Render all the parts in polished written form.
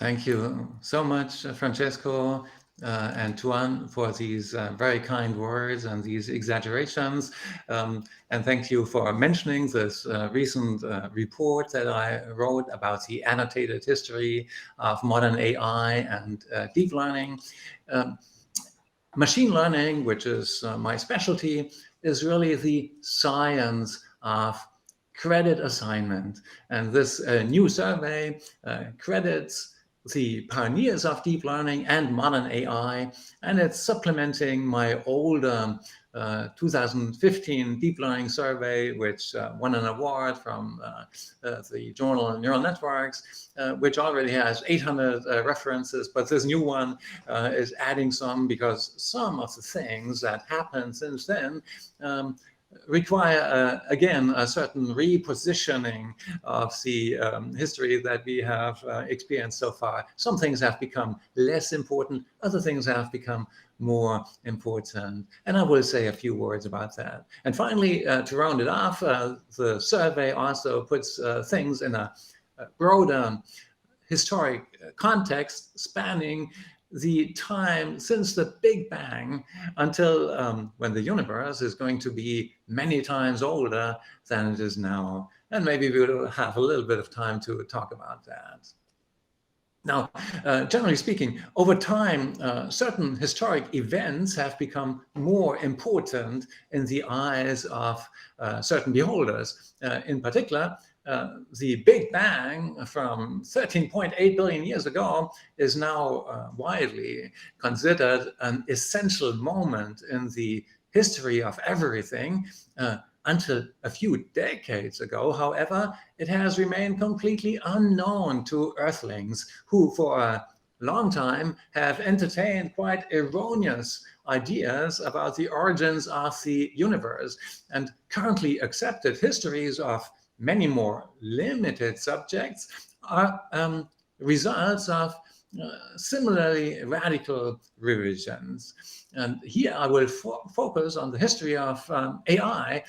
Thank you so much, Francesco, and Tuan, for these very kind words and these exaggerations. And thank you for mentioning this recent report that I wrote about the annotated history of modern AI and deep learning. Machine learning, which is my specialty, is really the science of credit assignment. And this new survey credits the pioneers of deep learning and modern AI, and it's supplementing my older 2015 deep learning survey, which won an award from the journal Neural Networks, which already has 800 references, but this new one is adding some, because some of the things that happened since then require, again, a certain repositioning of the history that we have experienced so far. Some things have become less important, other things have become more important. And I will say a few words about that. And finally, to round it off, the survey also puts things in a broader historic context spanning the time since the Big Bang until when the universe is going to be many times older than it is now. And maybe we'll have a little bit of time to talk about that. Now, generally speaking, over time, certain historic events have become more important in the eyes of certain beholders. In particular, the Big Bang from 13.8 billion years ago is now widely considered an essential moment in the history of everything. Until a few decades ago, however, it has remained completely unknown to Earthlings, who for a long time have entertained quite erroneous ideas about the origins of the universe, and currently accepted histories of many more limited subjects are results of similarly radical revisions. And here I will focus on the history of AI,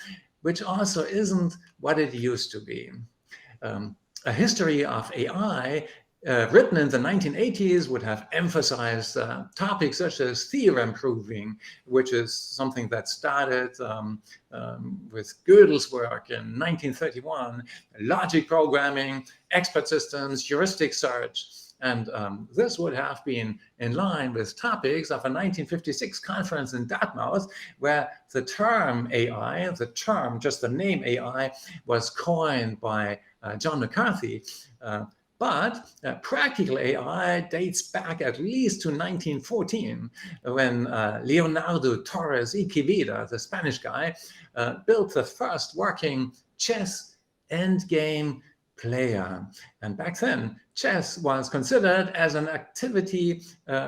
which also isn't what it used to be. A history of AI written in the 1980s would have emphasized topics such as theorem proving, which is something that started with Gödel's work in 1931, logic programming, expert systems, heuristic search. And this would have been in line with topics of a 1956 conference in Dartmouth, where the term AI, just the name AI, was coined by John McCarthy. But practical AI dates back at least to 1914, when Leonardo Torres y Quevedo, the Spanish guy, built the first working chess endgame player. And back then, chess was considered as an activity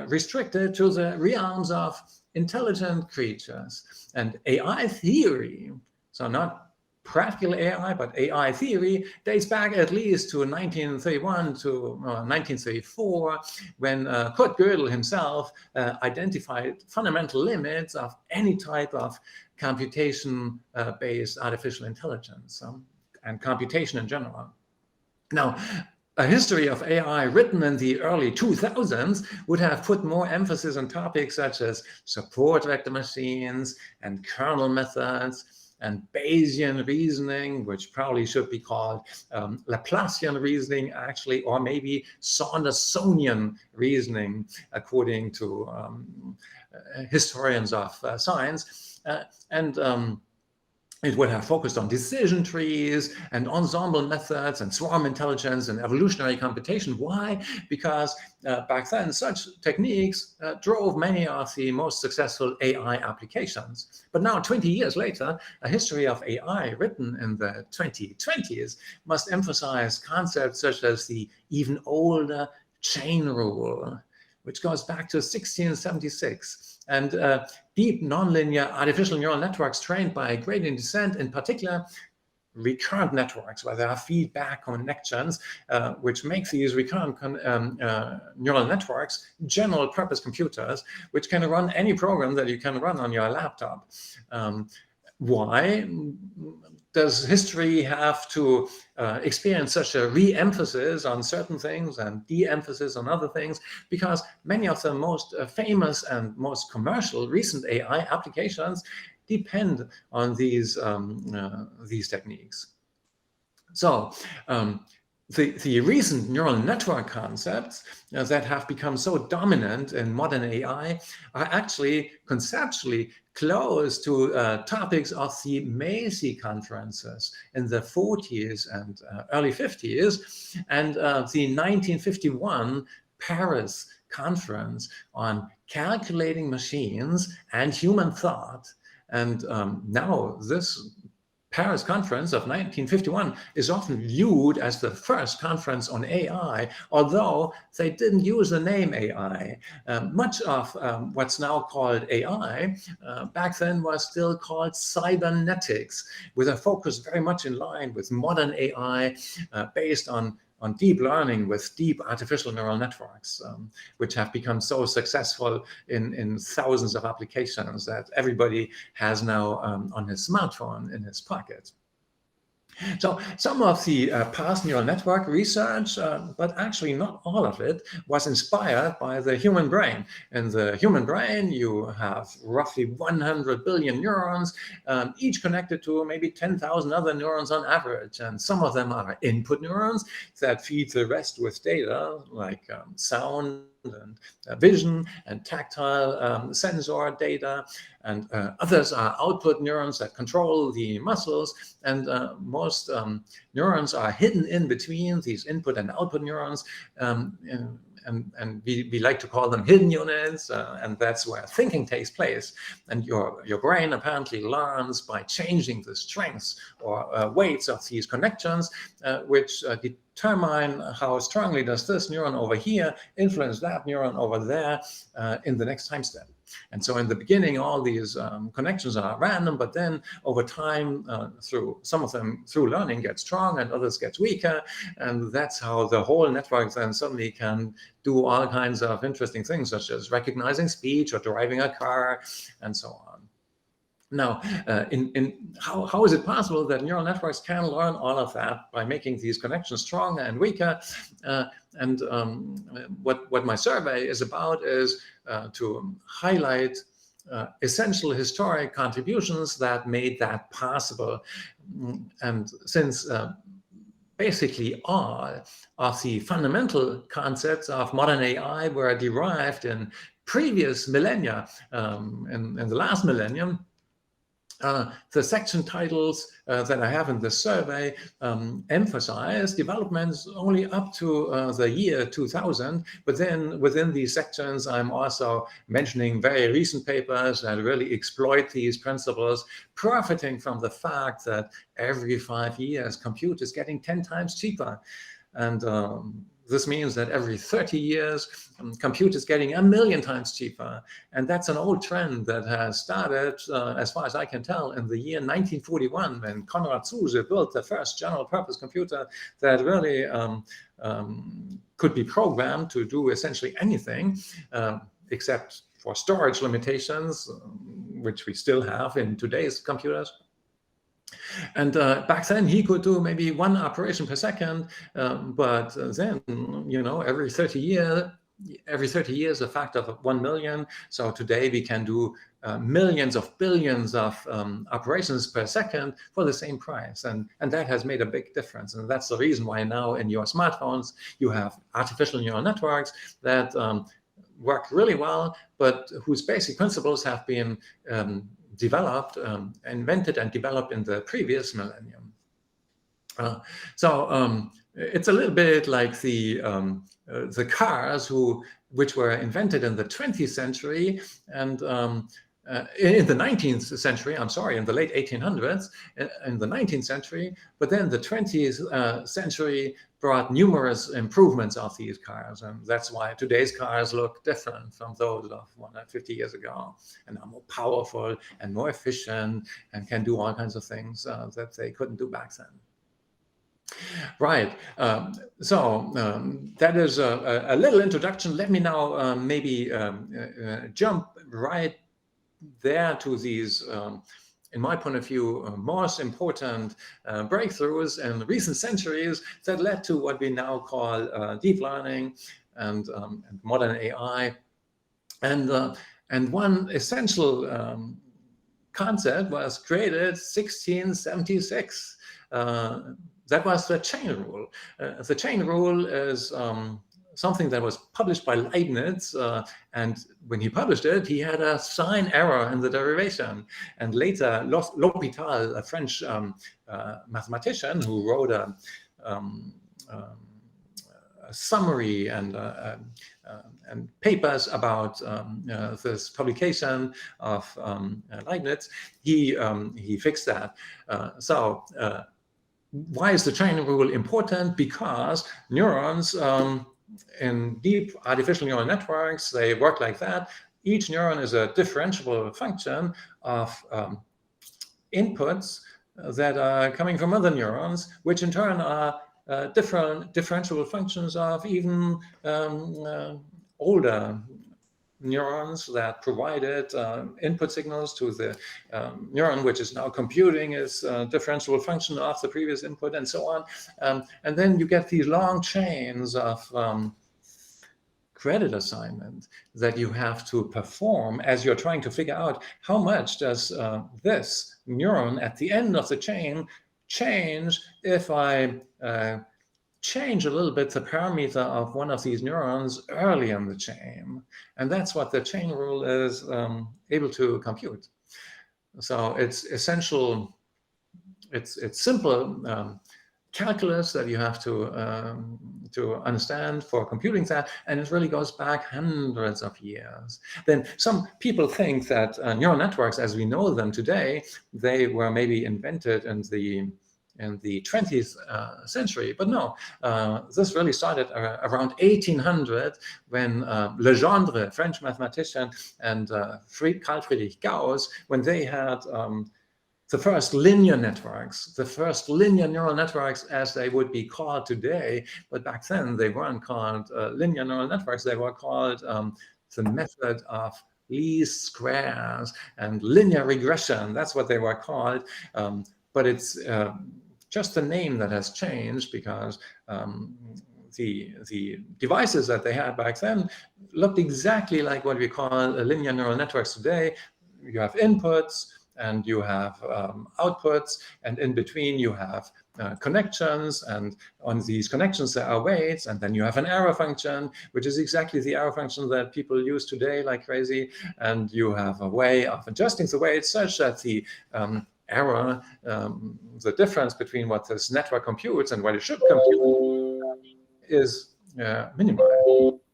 restricted to the realms of intelligent creatures. And AI theory, so not practical AI, but AI theory, dates back at least to 1931 to 1934, when Kurt Gödel himself identified fundamental limits of any type of computation-based artificial intelligence and computation in general. Now, a history of AI written in the early 2000s would have put more emphasis on topics such as support vector machines and kernel methods and Bayesian reasoning, which probably should be called Laplacian reasoning, actually, or maybe Saundersonian reasoning, according to historians of science. It would have focused on decision trees and ensemble methods and swarm intelligence and evolutionary computation. Why? Because back then, such techniques drove many of the most successful AI applications. But now, 20 years later, a history of AI written in the 2020s must emphasize concepts such as the even older chain rule, which goes back to 1676. And deep nonlinear artificial neural networks trained by gradient descent, in particular recurrent networks, where there are feedback connections, which make these recurrent neural networks general purpose computers, which can run any program that you can run on your laptop. Why? does history have to experience such a re-emphasis on certain things and de-emphasis on other things? Because many of the most famous and most commercial recent AI applications depend on these techniques. So the recent neural network concepts that have become so dominant in modern AI are actually conceptually close to topics of the Macy conferences in the 40s and early 50s, and the 1951 Paris conference on calculating machines and human thought. And now this Paris conference of 1951 is often viewed as the first conference on AI, although they didn't use the name AI. Much of what's now called AI back then was still called cybernetics, with a focus very much in line with modern AI based on deep learning with deep artificial neural networks, which have become so successful in thousands of applications that everybody has now on his smartphone in his pocket. So some of the past neural network research, but actually not all of it, was inspired by the human brain. In the human brain, you have roughly 100 billion neurons, each connected to maybe 10,000 other neurons on average. And some of them are input neurons that feed the rest with data, like sound and vision and tactile sensor data, and others are output neurons that control the muscles, and most neurons are hidden in between these input and output neurons, and we like to call them hidden units, and that's where thinking takes place. And your brain apparently learns by changing the strengths or weights of these connections, which determine how strongly does this neuron over here influence that neuron over there in the next time step. And so in the beginning, all these connections are random, but then over time, through some of them through learning get strong and others get weaker. And that's how the whole network then suddenly can do all kinds of interesting things, such as recognizing speech or driving a car and so on. Now, how is it possible that neural networks can learn all of that by making these connections stronger and weaker? What my survey is about is to highlight essential historic contributions that made that possible. And since basically all of the fundamental concepts of modern AI were derived in previous millennia, in the last millennium, the section titles that I have in the survey emphasize developments only up to the year 2000, but then within these sections I'm also mentioning very recent papers that really exploit these principles, profiting from the fact that every 5 years compute is getting 10 times cheaper. And this means that every 30 years, compute is getting 1 million times cheaper. And that's an old trend that has started, as far as I can tell, in the year 1941, when Konrad Zuse built the first general purpose computer that really could be programmed to do essentially anything, except for storage limitations, which we still have in today's computers. And back then he could do maybe 1 operation per second, but then, you know, every 30 years a factor of 1 million. So today we can do millions of billions of operations per second for the same price, and that has made a big difference. And that's the reason why now in your smartphones you have artificial neural networks that work really well, but whose basic principles have been developed, invented and developed in the previous millennium. So it's a little bit like the cars which were invented in the 20th century and in the 19th century, I'm sorry, in the late 1800s, in the 19th century, but then the 20th century brought numerous improvements of these cars. And that's why today's cars look different from those of 150 years ago, and are more powerful and more efficient and can do all kinds of things that they couldn't do back then. Right. So that is a little introduction. Let me now maybe jump right there to these in my point of view, most important breakthroughs in recent centuries that led to what we now call deep learning and modern AI. And one essential concept was created 1676. That was the chain rule. The chain rule is something that was published by Leibniz, and when he published it, he had a sign error in the derivation. And later, L'Hopital, a French mathematician who wrote a summary and papers about this publication of Leibniz, he fixed that. Why is the chain rule important? Because neurons in deep artificial neural networks, they work like that. Each neuron is a differentiable function of inputs that are coming from other neurons, which in turn are different differentiable functions of even older neurons that provided input signals to the neuron, which is now computing its differentiable function of the previous input, and so on. And then you get these long chains of credit assignment that you have to perform as you're trying to figure out how much does this neuron at the end of the chain change if I change a little bit the parameter of one of these neurons early in the chain. And that's what the chain rule is able to compute. So it's essential, it's simple calculus that you have to understand for computing that, and it really goes back hundreds of years. Then some people think that neural networks as we know them today, they were maybe invented in the 20th century, but no, this really started around 1800 when Legendre, French mathematician, and Carl Friedrich Gauss, when they had the first linear networks, the first linear neural networks as they would be called today, but back then they weren't called linear neural networks, they were called the method of least squares and linear regression, that's what they were called, but it's just the name that has changed because the devices that they had back then looked exactly like what we call linear neural networks today. You have inputs and you have outputs, and in between you have connections, and on these connections there are weights, and then you have an error function, which is exactly the error function that people use today like crazy, and you have a way of adjusting the weights such that the error, the difference between what this network computes and what it should compute is minimized.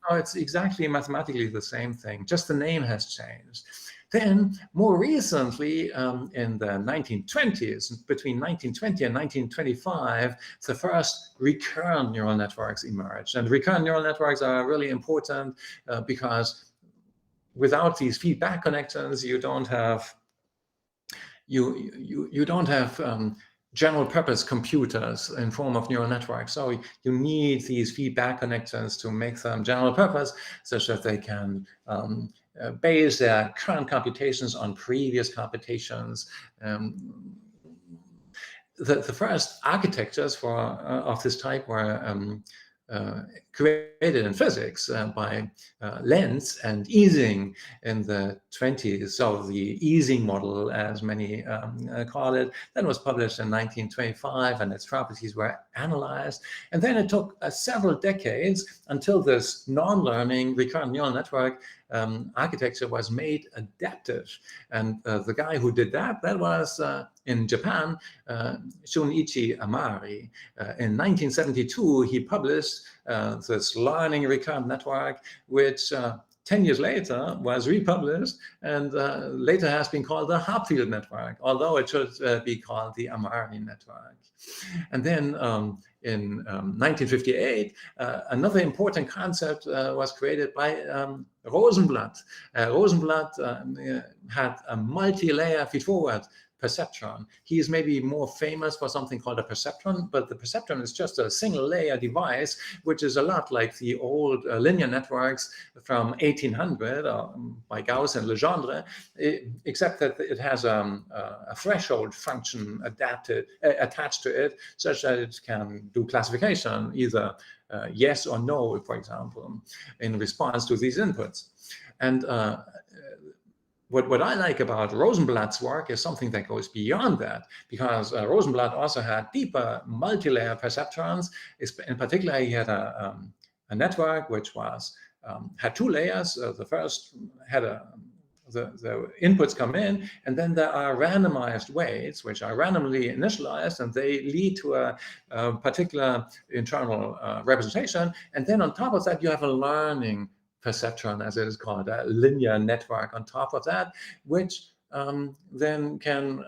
Oh, it's exactly mathematically the same thing, just the name has changed. Then, more recently, in the 1920s, between 1920 and 1925, the first recurrent neural networks emerged. And recurrent neural networks are really important because without these feedback connections, you don't have general purpose computers in form of neural networks. So you need these feedback connections to make them general purpose such that they can base their current computations on previous computations. The first architectures of this type were created in physics by Lenz and Ising in the 20s. So the Ising model, as many call it, that was published in 1925, and its properties were analyzed. And then it took several decades until this non-learning recurrent neural network architecture was made adaptive. And the guy who did that was in Japan, Shunichi Amari. In 1972, he published this learning recurrent network, which 10 years later was republished and later has been called the Harpfield network, although it should be called the Amari network. And then in 1958, another important concept was created by Rosenblatt. Rosenblatt had a multi-layer feed-forward perceptron. He is maybe more famous for something called a perceptron, but the perceptron is just a single layer device, which is a lot like the old linear networks from 1800 by Gauss and Legendre, except that it has a threshold function attached to it, such that it can do classification, either yes or no, for example, in response to these inputs. And what I like about Rosenblatt's work is something that goes beyond that, because Rosenblatt also had deeper multi-layer perceptrons. In particular, he had a network which was had two layers. The first had the inputs come in, and then there are randomized weights which are randomly initialized, and they lead to a particular internal representation. And then on top of that, you have a learning perceptron, as it is called, a linear network on top of that, which then can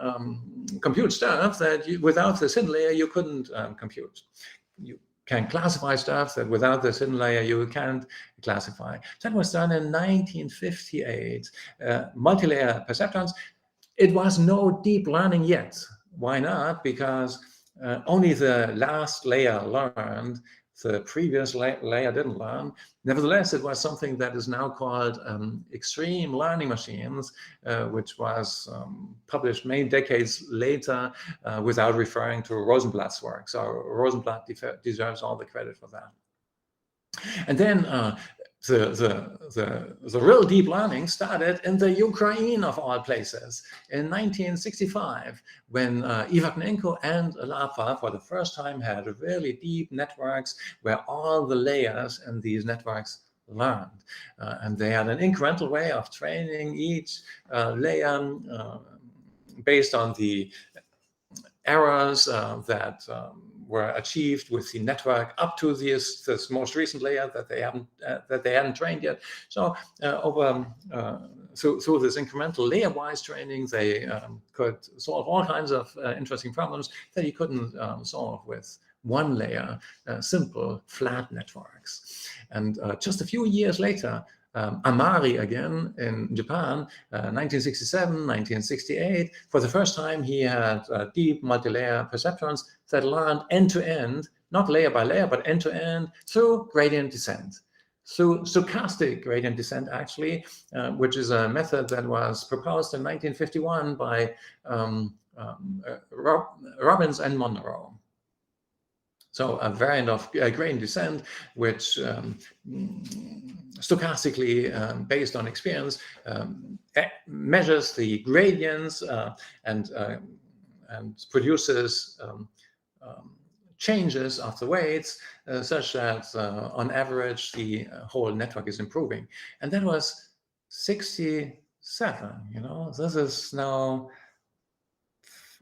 compute stuff that without this hidden layer you couldn't compute. You can classify stuff that without this hidden layer you can't classify. That was done in 1958. Multi-layer perceptrons. It was no deep learning yet. Why not? Because only the last layer learned. The previous layer didn't learn. Nevertheless, it was something that is now called extreme learning machines, which was published many decades later without referring to Rosenblatt's work. So Rosenblatt deserves all the credit for that. And then the real deep learning started in the Ukraine, of all places, in 1965, when Ivanenko and Lapa for the first time had really deep networks where all the layers in these networks learned. And they had an incremental way of training each layer based on the errors that were achieved with the network up to this most recent layer that they hadn't trained yet. So through this incremental layer-wise training, they could solve all kinds of interesting problems that you couldn't solve with one layer, simple flat networks. And just a few years later, Amari again in Japan, 1967, 1968. For the first time, he had deep multi-layer perceptrons that learned end-to-end, not layer by layer, but end-to-end through gradient descent, through stochastic gradient descent, actually, which is a method that was proposed in 1951 by Robbins and Monroe. So a variant of gradient descent, which stochastically, based on experience, measures the gradients and produces changes of the weights such that on average the whole network is improving. And that was 67, you know, this is now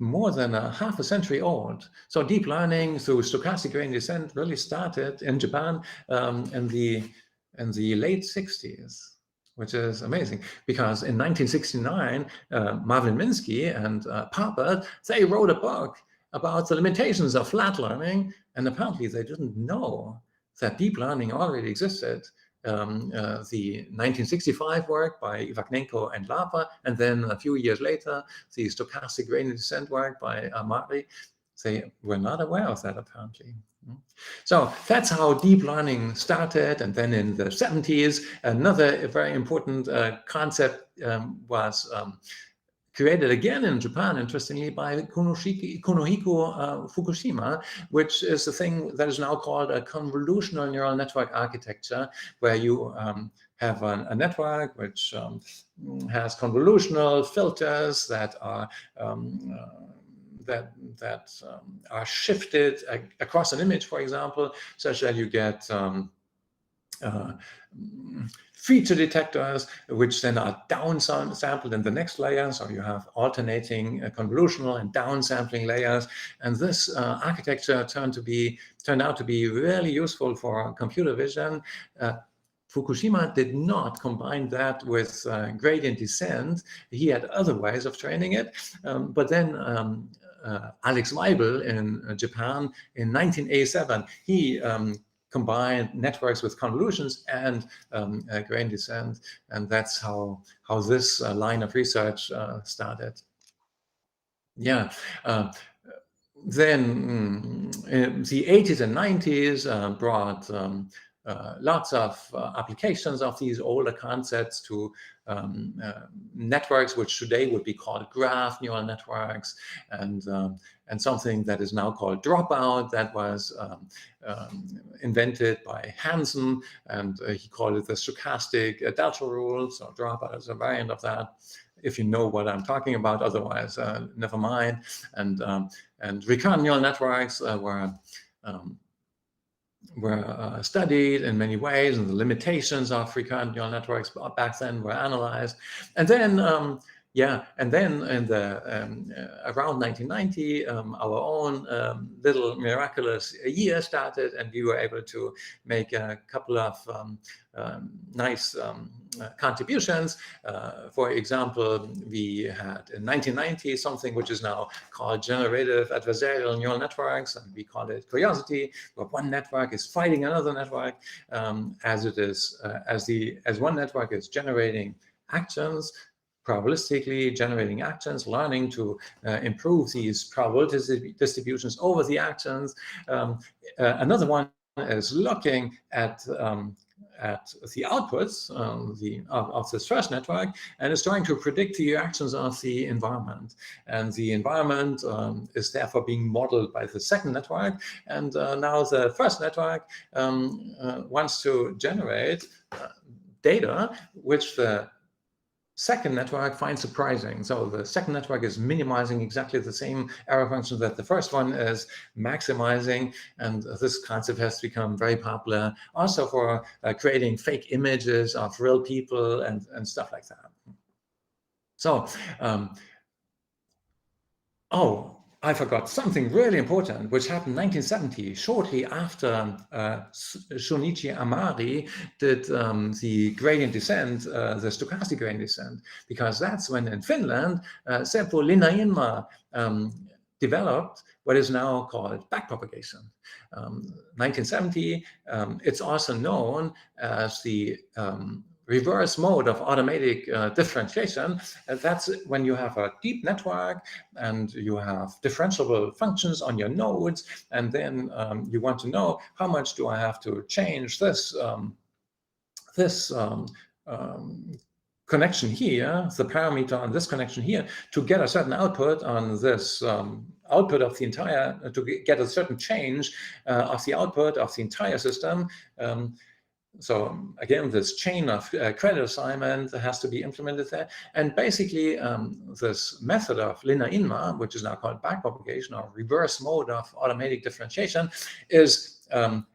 more than half a century old. So deep learning through stochastic gradient descent really started in Japan in the late 60s, which is amazing, because in 1969, Marvin Minsky and Papert, they wrote a book about the limitations of flat learning, and apparently they didn't know that deep learning already existed. The 1965 work by Ivanenko and Lapa, and then a few years later, the stochastic gradient descent work by Amari, they were not aware of that, apparently. So that's how deep learning started. And then in the 70s, another very important concept was created again in Japan, interestingly, by Kunohiko Fukushima, which is a thing that is now called a convolutional neural network architecture, where you have a network which has convolutional filters that are are shifted across an image, for example, such that you get feature detectors, which then are downsampled in the next layer. So you have alternating convolutional and downsampling layers. And this architecture turned out to be really useful for computer vision. Fukushima did not combine that with gradient descent. He had other ways of training it. But then Alex Weibel in Japan in 1987, he combined networks with convolutions and gradient descent, and that's how this line of research started. Yeah. Then the 80s and 90s brought lots of applications of these older concepts to networks, which today would be called graph neural networks, and something that is now called dropout, that was invented by Hansen, and he called it the stochastic delta rule. So dropout is a variant of that, if you know what I'm talking about. Otherwise, never mind. And recurrent neural networks were studied in many ways, and the limitations of recurrent neural networks back then were analyzed. And then, and then in the around 1990, our own little miraculous year started, and we were able to make a couple of nice contributions. For example, we had in 1990 something which is now called generative adversarial neural networks, and we call it Curiosity, where one network is fighting another network as one network is generating actions, probabilistically generating actions, learning to improve these probability distributions over the actions. Another one is looking at the outputs of this first network, and is trying to predict the reactions of the environment. And the environment is therefore being modeled by the second network. And now the first network wants to generate data which the second network finds surprising. So the second network is minimizing exactly the same error function that the first one is maximizing, and this concept has become very popular also for creating fake images of real people and stuff like that. So, I forgot something really important, which happened in 1970, shortly after Shunichi Amari did the gradient descent, the stochastic gradient descent, because that's when in Finland, Seppo Linnainmaa developed what is now called backpropagation. 1970, it's also known as the reverse mode of automatic differentiation. That's when you have a deep network and you have differentiable functions on your nodes, and then you want to know how much do I have to change this connection here, the parameter on this connection here, to get a certain output on this output of the entire, to get a certain change of the output of the entire system. So again, this chain of credit assignment has to be implemented there. And basically, this method of Linnainmaa, which is now called backpropagation or reverse mode of automatic differentiation, is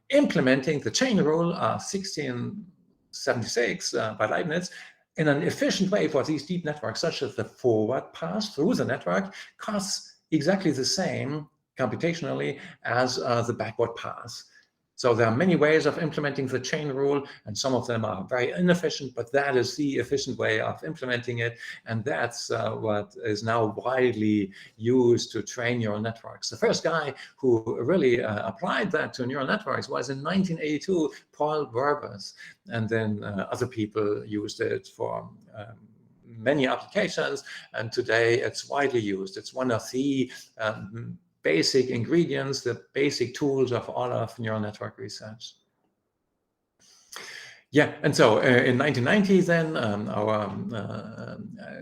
implementing the chain rule of 1676 by Leibniz in an efficient way for these deep networks, such that the forward pass through the network costs exactly the same computationally as the backward pass. So there are many ways of implementing the chain rule, and some of them are very inefficient, but that is the efficient way of implementing it. And that's what is now widely used to train neural networks. The first guy who really applied that to neural networks was in 1982, Paul Werbers. And then other people used it for many applications, and today it's widely used. It's one of the basic ingredients, the basic tools of all of neural network research. Yeah, and so in 1990, then our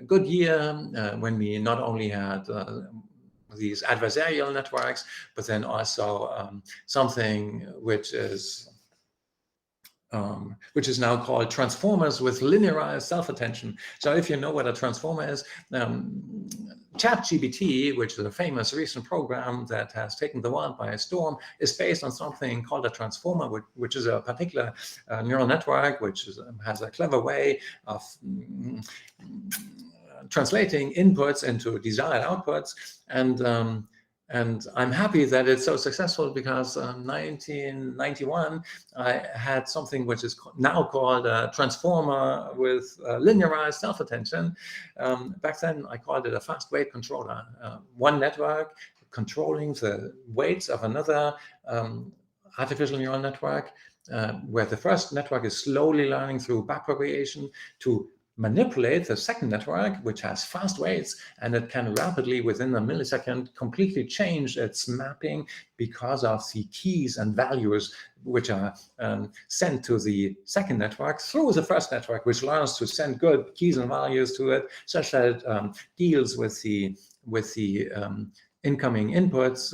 good year when we not only had these adversarial networks, but then also something which is now called transformers with linearized self-attention. So if you know what a transformer is, ChatGPT, which is a famous recent program that has taken the world by storm, is based on something called a transformer, which is a particular neural network, which has a clever way of translating inputs into desired outputs. And I'm happy that it's so successful, because 1991, I had something which is now called a transformer with linearized self-attention. Back then, I called it a fast weight controller. One network controlling the weights of another artificial neural network, where the first network is slowly learning through backpropagation to manipulate the second network, which has fast weights, and it can rapidly, within a millisecond, completely change its mapping because of the keys and values which are sent to the second network through the first network, which learns to send good keys and values to it, such that it deals with the incoming inputs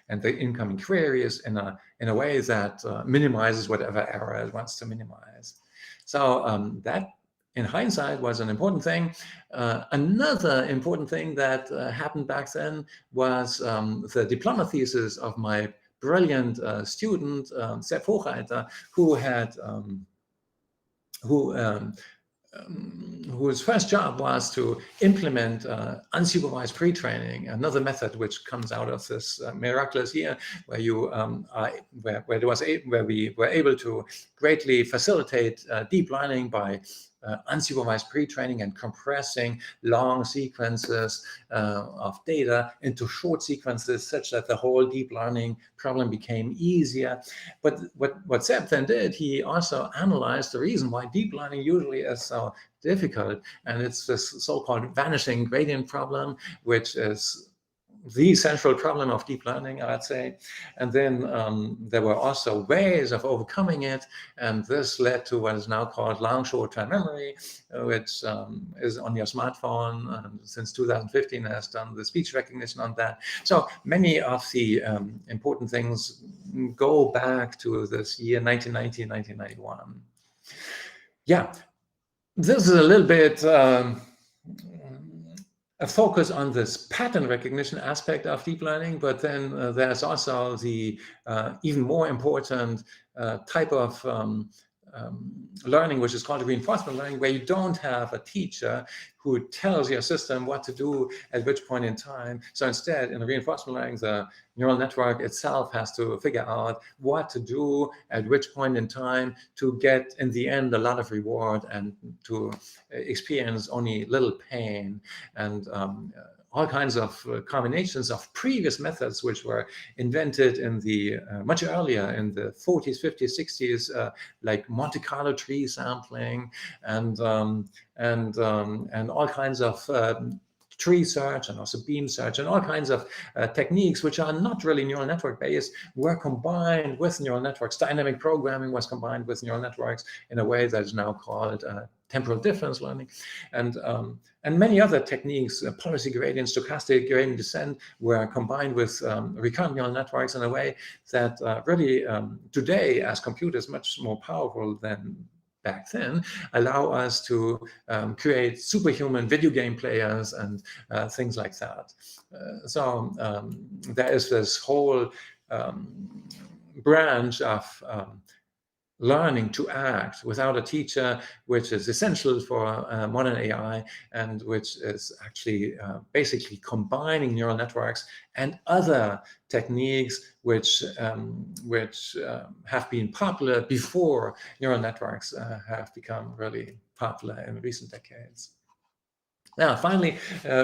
and the incoming queries in a way that minimizes whatever error it wants to minimize. So that, in hindsight, was an important thing. Another important thing that happened back then was the diploma thesis of my brilliant student, Sepp Hochreiter, whose first job was to implement unsupervised pre-training, another method which comes out of this miraculous year, where we were able to greatly facilitate deep learning by unsupervised pre-training and compressing long sequences of data into short sequences, such that the whole deep learning problem became easier. But what Sepp then did, he also analyzed the reason why deep learning usually is so difficult, and it's this so-called vanishing gradient problem, which is the central problem of deep learning, I'd say. And then there were also ways of overcoming it, and this led to what is now called long short-term memory, which is on your smartphone, and since 2015 has done the speech recognition on that. So many of the important things go back to this year 1990, 1991. Yeah, this is a little bit a focus on this pattern recognition aspect of deep learning, but then there's also the even more important type of learning, which is called reinforcement learning, where you don't have a teacher who tells your system what to do at which point in time. So instead, in reinforcement learning, the neural network itself has to figure out what to do at which point in time to get, in the end, a lot of reward and to experience only little pain. And all kinds of combinations of previous methods which were invented in the much earlier, in the 40s, 50s, 60s, like Monte Carlo tree sampling and all kinds of tree search and also beam search and all kinds of techniques which are not really neural network based were combined with neural networks. Dynamic programming was combined with neural networks in a way that is now called temporal difference learning, and many other techniques, policy gradient, stochastic gradient descent, were combined with recurrent neural networks in a way that really today, as computers much more powerful than back then, allow us to create superhuman video game players and things like that. So there is this whole branch of learning to act without a teacher, which is essential for modern AI, and which is actually basically combining neural networks and other techniques which have been popular before neural networks have become really popular in recent decades. Now, finally,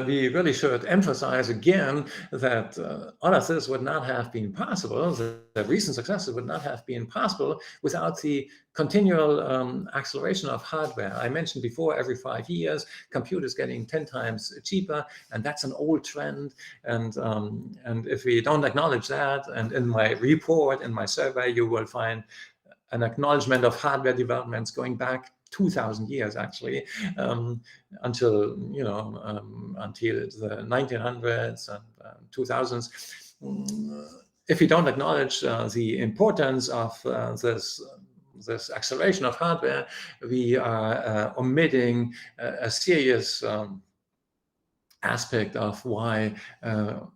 we really should emphasize again that all of this would not have been possible, the recent successes would not have been possible without the continual acceleration of hardware. I mentioned before, every 5 years, computers getting 10 times cheaper, and that's an old trend. And if we don't acknowledge that, and in my report, in my survey, you will find an acknowledgement of hardware developments going back 2,000 years, actually, until the 1900s and 2000s. If we don't acknowledge the importance of this acceleration of hardware, we are omitting a serious aspect of why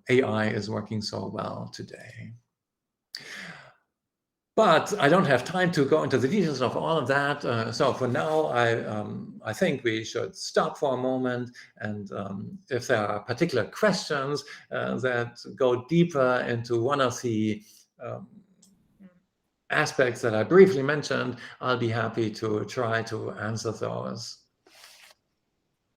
AI is working so well today. But I don't have time to go into the details of all of that. So for now, I think we should stop for a moment. And if there are particular questions that go deeper into one of the aspects that I briefly mentioned, I'll be happy to try to answer those.